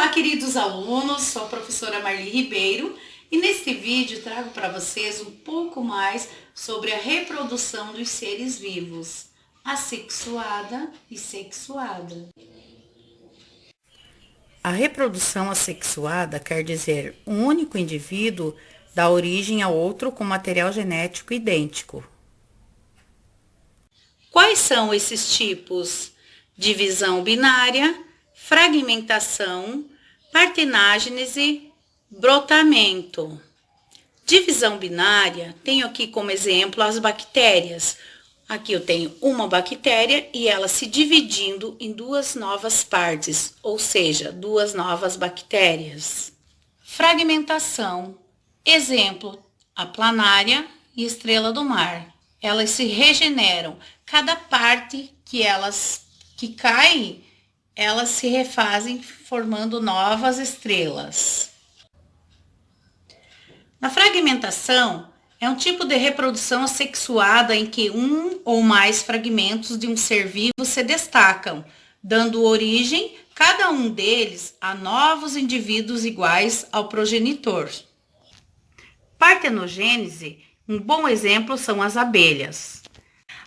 Olá, queridos alunos, sou a professora Marli Ribeiro e neste vídeo trago para vocês um pouco mais sobre a reprodução dos seres vivos, assexuada e sexuada. A reprodução assexuada quer dizer um único indivíduo dá origem a outro com material genético idêntico. Quais são esses tipos? Divisão binária, fragmentação, partenagênese, brotamento. Divisão binária, tenho aqui como exemplo as bactérias. Aqui eu tenho uma bactéria e ela se dividindo em duas novas partes, ou seja, duas novas bactérias. Fragmentação, exemplo, a planária e estrela do mar. Elas se regeneram, cada parte que cai, elas se refazem formando novas estrelas. Na fragmentação, é um tipo de reprodução assexuada em que um ou mais fragmentos de um ser vivo se destacam, dando origem, cada um deles, a novos indivíduos iguais ao progenitor. Partenogênese, um bom exemplo são as abelhas.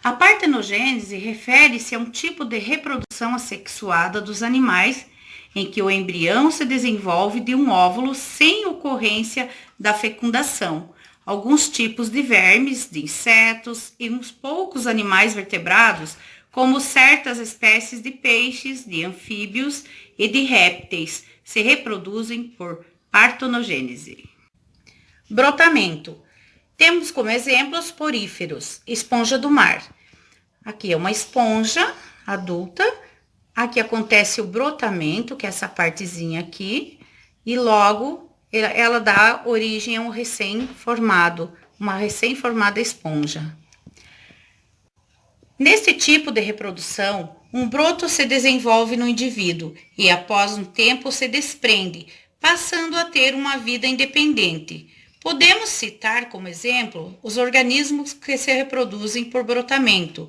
A partenogênese refere-se a um tipo de reprodução assexuada dos animais em que o embrião se desenvolve de um óvulo sem ocorrência da fecundação. Alguns tipos de vermes, de insetos e uns poucos animais vertebrados, como certas espécies de peixes, de anfíbios e de répteis, se reproduzem por partenogênese. Brotamento. Temos como exemplo os poríferos, esponja do mar. Aqui é uma esponja adulta, aqui acontece o brotamento, que é essa partezinha aqui, e logo ela dá origem a um recém-formado, uma recém-formada esponja. Nesse tipo de reprodução, um broto se desenvolve no indivíduo e após um tempo se desprende, passando a ter uma vida independente. Podemos citar como exemplo os organismos que se reproduzem por brotamento,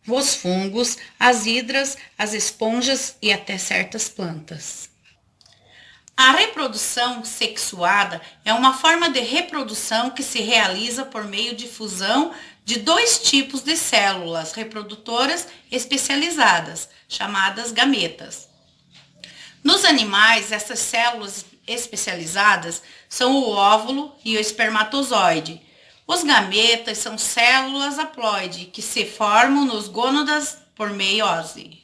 os fungos, as hidras, as esponjas e até certas plantas. A reprodução sexuada é uma forma de reprodução que se realiza por meio de fusão de dois tipos de células reprodutoras especializadas, chamadas gametas. Nos animais, essas células especializadas são o óvulo e o espermatozoide. Os gametas são células haploide que se formam nos gônadas por meiose.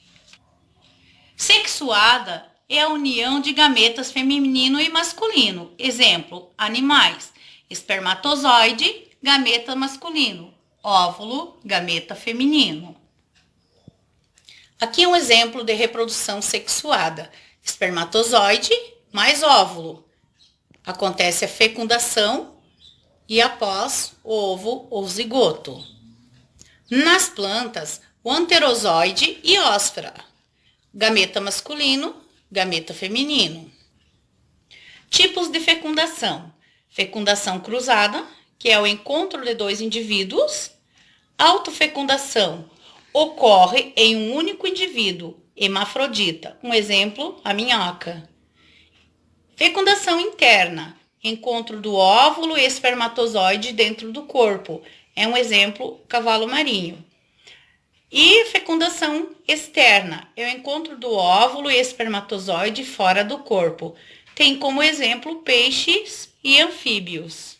Sexuada é a união de gametas feminino e masculino. Exemplo, animais: espermatozoide, gameta masculino; óvulo, gameta feminino. Aqui é um exemplo de reprodução sexuada: espermatozoide mais óvulo. Acontece a fecundação e após o ovo ou zigoto. Nas plantas, o anterozoide e hósfera. Gameta masculino, gameta feminino. Tipos de fecundação. Fecundação cruzada, que é o encontro de dois indivíduos. Autofecundação ocorre em um único indivíduo, hermafrodita. Um exemplo, a minhoca. Fecundação interna, encontro do óvulo e espermatozoide dentro do corpo. É um exemplo, cavalo marinho. E fecundação externa, é o encontro do óvulo e espermatozoide fora do corpo. Tem como exemplo peixes e anfíbios.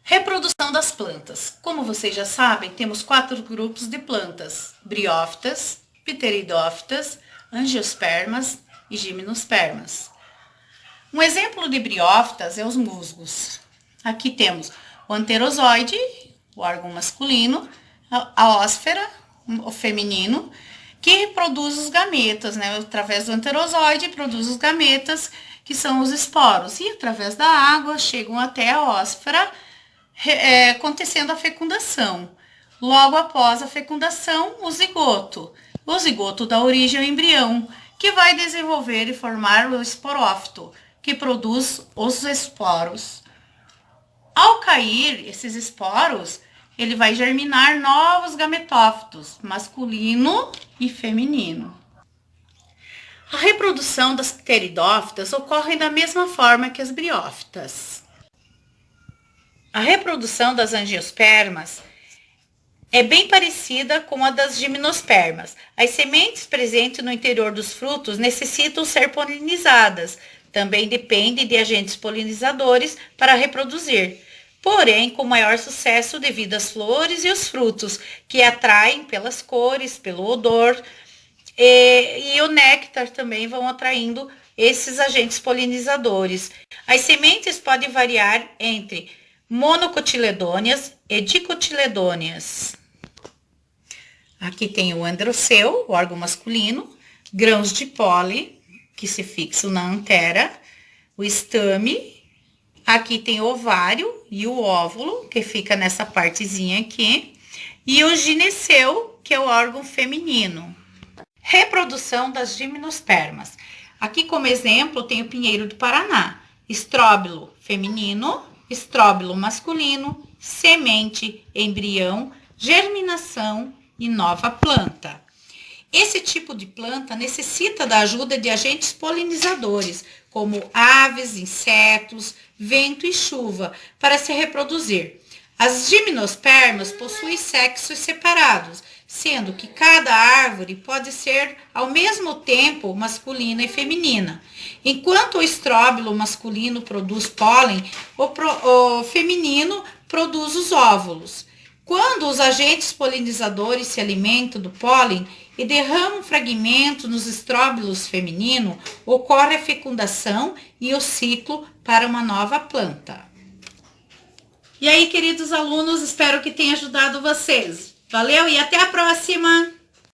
Reprodução das plantas. Como vocês já sabem, temos 4 grupos de plantas: briófitas, pteridófitas, angiospermas e gimnospermas. Um exemplo de briófitas é os musgos. Aqui temos o anterozoide, o órgão masculino, a hósfera, o feminino, que reproduz os gametas, né? Através do anterozoide produz os gametas, que são os esporos, e através da água chegam até a hósfera, acontecendo a fecundação. Logo após a fecundação, o zigoto. O zigoto dá origem ao embrião, que vai desenvolver e formar o esporófito, que produz os esporos. Ao cair esses esporos, ele vai germinar novos gametófitos, masculino e feminino. A reprodução das pteridófitas ocorre da mesma forma que as briófitas. A reprodução das angiospermas é bem parecida com a das gimnospermas. As sementes presentes no interior dos frutos necessitam ser polinizadas. Também dependem de agentes polinizadores para reproduzir, porém com maior sucesso devido às flores e os frutos, que atraem pelas cores, pelo odor, e o néctar também vão atraindo esses agentes polinizadores. As sementes podem variar entre monocotiledôneas e dicotiledôneas. Aqui tem o androceu, o órgão masculino, grãos de pólen, que se fixam na antera, o estame, aqui tem o ovário e o óvulo, que fica nessa partezinha aqui, e o gineceu, que é o órgão feminino. Reprodução das gimnospermas. Aqui como exemplo tem o pinheiro do Paraná, estróbilo feminino, estróbilo masculino, semente, embrião, germinação e nova planta. Esse tipo de planta necessita da ajuda de agentes polinizadores, como aves, insetos, vento e chuva, para se reproduzir. As gimnospermas possuem sexos separados, sendo que cada árvore pode ser ao mesmo tempo masculina e feminina. Enquanto o estróbilo masculino produz pólen, o feminino produz os óvulos. Quando os agentes polinizadores se alimentam do pólen e derramam fragmentos nos estróbilos femininos, ocorre a fecundação e o ciclo para uma nova planta. E aí, queridos alunos, espero que tenha ajudado vocês. Valeu e até a próxima!